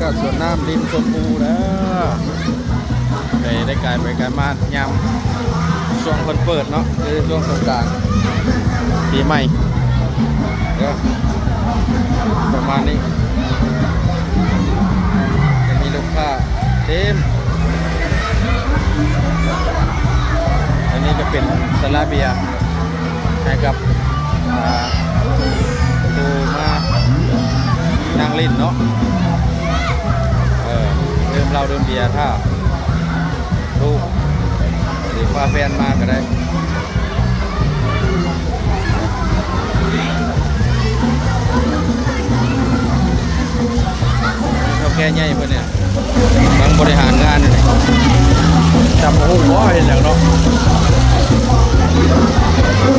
ก็สวนน้ำริมชมพูแล้วได้กลายไปกลายมายามช่วงคนเปิดเนาะคือช่วงสงกรานต์ปีใหม่ก็ประมาณนี้จะมีลูกค้าเต็มอันนี้จะเป็นซาลาเบียให้กับดูมานั่งเล่นเนาะดื่มเหล้าดื่มเบียร์ถ้าลูกหรือพาแฟนมาก็ได้เขาแค่ใหญ่เพื่อนเนี่ยบางบริหารงานเนี่ยจำหูว่าเห็นอย่างเนาะ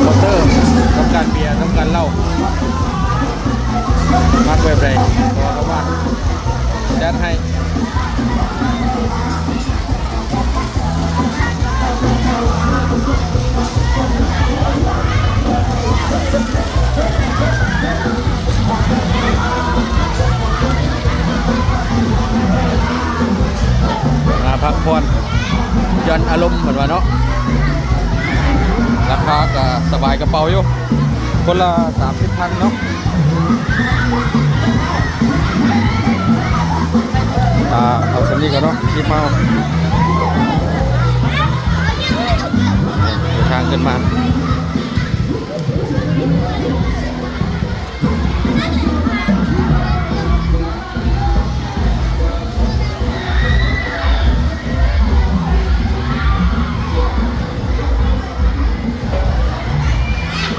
มอเตอร์ต้องการเบียร์ต้องการเหล้ามากเว็บเลยเพราะว่าจัดให้มาพักผ่อนหย่อนอารมณ์เหมือนว่าเนาะราคาก็สบายกระเป๋าอยู่คนละ30,000เนาะเอาสำนีก่อนเนาะรีบมาทางขึ้นมา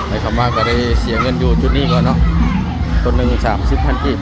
ไปคำว่าก็ได้เสียเงินอยู่จุดนี้ก่อนเนาะต้นหนึ่ง30,000 กีบ